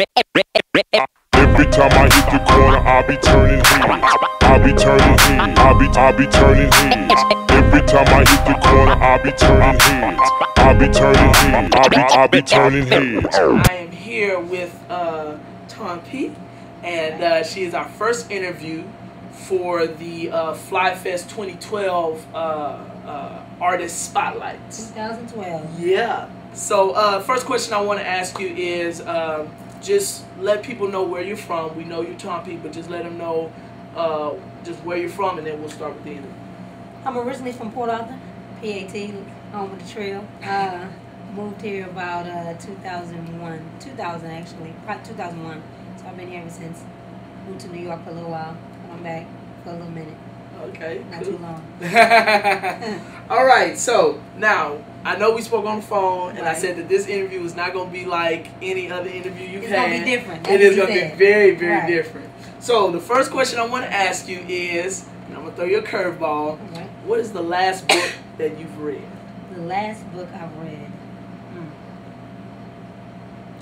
Every time I hit the corner, I'll be turning heads. I'll be turning heads. I'll be turning heads. Every time I hit the corner, I'll be turning heads. I'll be turning heads. I'll be turning heads. I am here with Tawn P, and she is our first interview for the Flyfest 2012 Artist Spotlight. 2012. Yeah. So first question I want to ask you is just let people know where you're from. We know you're Tawn P, but just let them know just where you're from, and then we'll start with the interview. I'm originally from Port Arthur, PAT, home of the trail. Moved here about 2000 actually, probably 2001. So I've been here ever since. Moved to New York for a little while. I'm back for a little minute. Okay. Not cool. too long. All right. So now I know we spoke on the phone, and I Right. said that this interview is not going to be like any other interview you've had. It's going to be different. It is going to be very, very Right. different. So the first question I want to ask you is, and I'm going to throw you a curveball. Right. What is the last book that you've read? The last book I've read.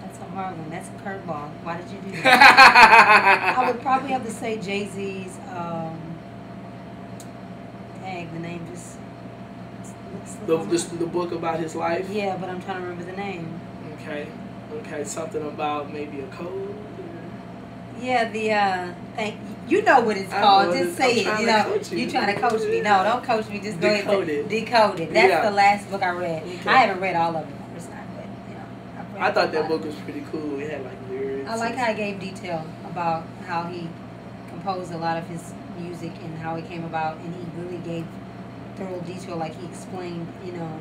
That's a hard one. That's a curveball. Why did you do that? I would probably have to say Jay-Z's, the name just The book about his life? Yeah, but I'm trying to remember the name. Okay. Okay, something about maybe a code? Yeah, you know what it's called. Just say it. You know, you trying to coach me. No, don't coach me. Just go ahead and decode it. That's the last book I read. Okay. I haven't read all of it, of course not, but you know, I thought that book was pretty cool. It had like lyrics. I like how he gave detail about how he composed a lot of his music and how it came about, and he really gave thorough detail, like he explained, you know,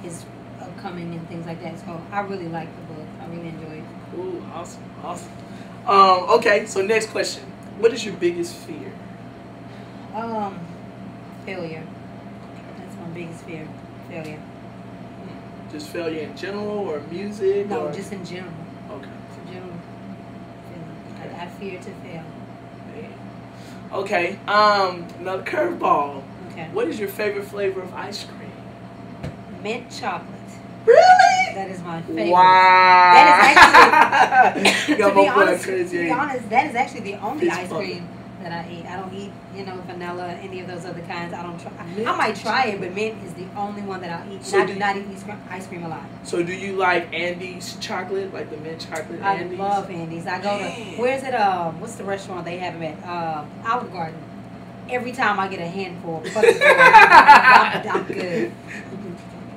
his upcoming and things like that. So I really like the book. I really enjoyed it. Cool, awesome, awesome. Okay, so next question. What is your biggest fear? Failure. That's my biggest fear. Failure. Just failure in general, or music? No, or? just in general. Okay. In general. I fear to fail. Okay. Another curveball. Okay. What is your favorite flavor of ice cream? Mint chocolate. Really? That is my favorite. Wow. That is actually, to be honest, that is actually the only ice cream that I eat. I don't eat, you know, vanilla, any of those other kinds. I don't try. I might try it, but mint is the only one that I'll eat. So and I do not eat ice cream a lot. So do you like Andes chocolate, like the mint chocolate? I Andes? love Andes. I go to, where's it, what's the restaurant they have them at? Olive Garden. Every time I get a handful of I'm good.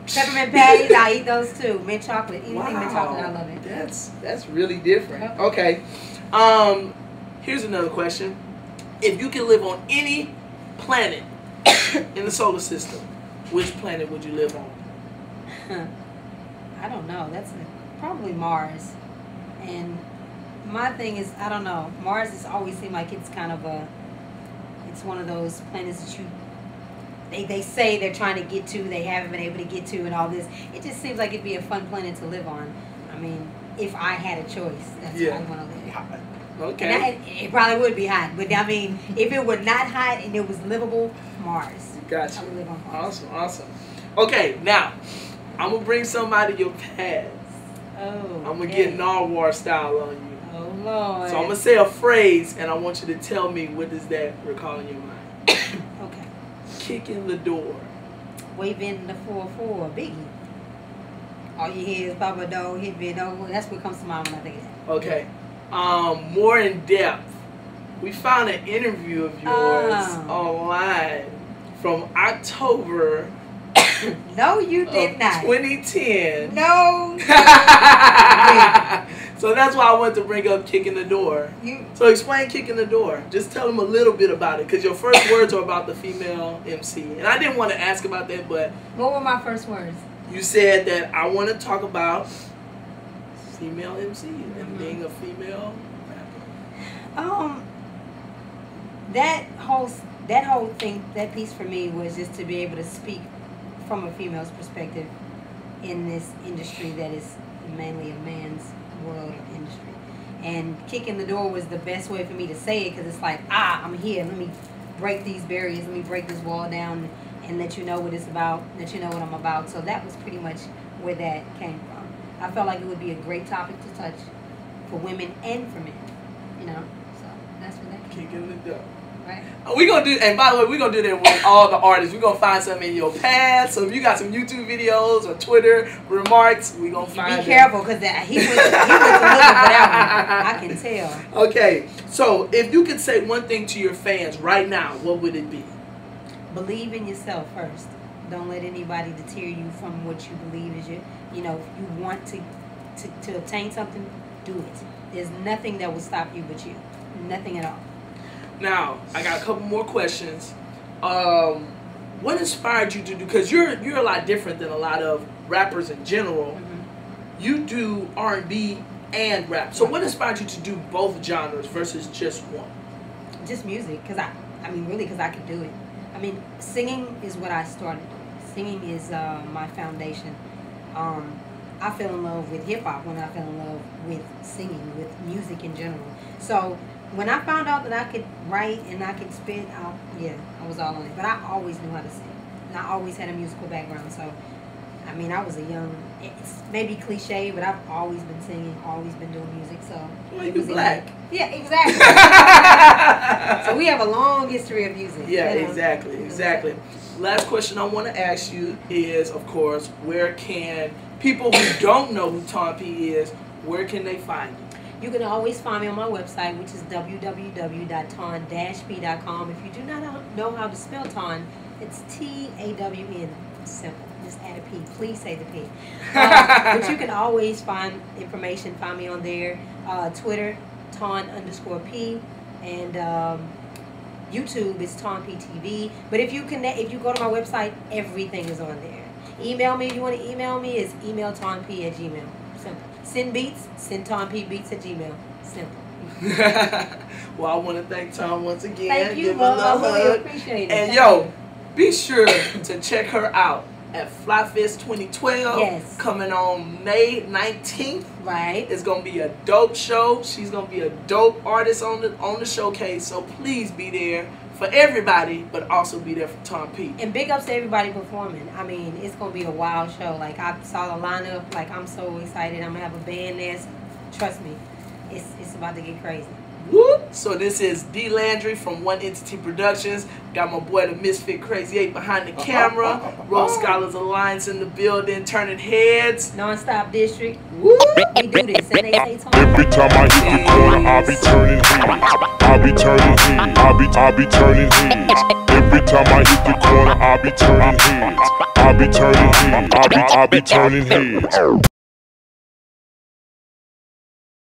Peppermint patties, I eat those too. Mint chocolate, anything mint chocolate, I love it. That's really different. Yep. Okay. Here's another question. If you could live on any planet in the solar system, which planet would you live on? I don't know. That's probably Mars. And my thing is, I don't know. Mars has always seemed like it's kind of it's one of those planets that they say they're trying to get to, they haven't been able to get to, and all this. It just seems like it'd be a fun planet to live on. I mean, if I had a choice, that's where I want to live. Okay. And it probably would be hot, but I mean, if it were not hot and it was livable, Mars. Gotcha. I would live on Mars. Awesome, awesome. Okay, now I'm gonna bring somebody your past. Oh. I'm gonna get Narwhal style on you. Oh Lord. So I'm gonna say a phrase, and I want you to tell me what does that recall in your mind. Okay. Kicking the door. Waving the 4-4, Biggie. All you hear is Baba Dog, hit me, no. That's what comes to mind when I think of that. Okay. More in depth. We found an interview of yours online from October. No, you did not. 2010. No. So that's why I wanted to bring up kicking the door. So explain kicking the door. Just tell them a little bit about it, because your first words are about the female MC. And I didn't want to ask about that, but... What were my first words? You said that I want to talk about female MC and being a female rapper. That whole thing, that piece for me was just to be able to speak from a female's perspective in this industry that is mainly a man's world of industry. And kicking the door was the best way for me to say it, because it's like, I'm here, let me break these barriers, let me break this wall down and let you know what it's about, let you know what I'm about. So that was pretty much where that came from. I felt like it would be a great topic to touch for women and for men. You know, so that's what that Keep giving it up. Right. We're gonna do, and by the way, we're gonna do that with all the artists. We're gonna find something in your past. So if you got some YouTube videos or Twitter remarks, we're gonna find Be careful, because he was looking for that one. I can tell. Okay, so if you could say one thing to your fans right now, what would it be? Believe in yourself first. Don't let anybody deter you from what you believe is your. You know, if you want to obtain something, do it. There's nothing that will stop you but you. Nothing at all. Now, I got a couple more questions. What inspired you to do? Because you're a lot different than a lot of rappers in general. Mm-hmm. You do R&B and rap. So what inspired you to do both genres versus just one? Just music, because I mean, really, because I could do it. I mean, singing is what I started doing. Singing is my foundation. I fell in love with hip hop when I fell in love with singing, with music in general. So when I found out that I could write and I could spit, I was all on it. But I always knew how to sing, and I always had a musical background. So, I mean, I was a young. It's maybe cliche, but I've always been singing, always been doing music. So well, you black. Yeah, exactly. So we have a long history of music. Yeah, you know? exactly. Last question I want to ask you is, of course, where can people who don't know who Tawn P is, where can they find you? You can always find me on my website, which is www.tawn-p.com. If you do not know how to spell Tawn, it's T-A-W-N. Simple. Just add a P. Please say the P. But you can always find information. Find me on there. Twitter, Tawn_P, and YouTube is Tawn P TV. But if you go to my website, everything is on there. Email me if you want to email me. It's emailtawnp@gmail. Simple. Send beats, send tawnpbeats@gmail. Simple. Well, I want to thank Tawn once again. Thank you, Give her a love. I really hug. appreciate it. And yo, be sure to check her out at Flyfest 2012. Yes. Coming on May 19th. Right. It's gonna be a dope show. She's gonna be a dope artist on the showcase. So please be there for everybody, but also be there for Tawn P. And big ups to everybody performing. I mean, it's gonna be a wild show. Like, I saw the lineup. Like, I'm so excited. I'm gonna have a band there. So trust me, it's about to get crazy. Whoop. So this is D Landry from One Entity Productions. Got my boy the Misfit Crazy 8 behind the camera. Rose Scholars Alliance in the building, turning heads. Non-stop district. Whoop. We do this, and they say Tawn. Every time I hit the corner, I'll be turning heads. I'll be turning heads. I'll be turning heads. Every time I hit the corner, I'll be turning heads. I'll be turning heads. I'll be turning heads.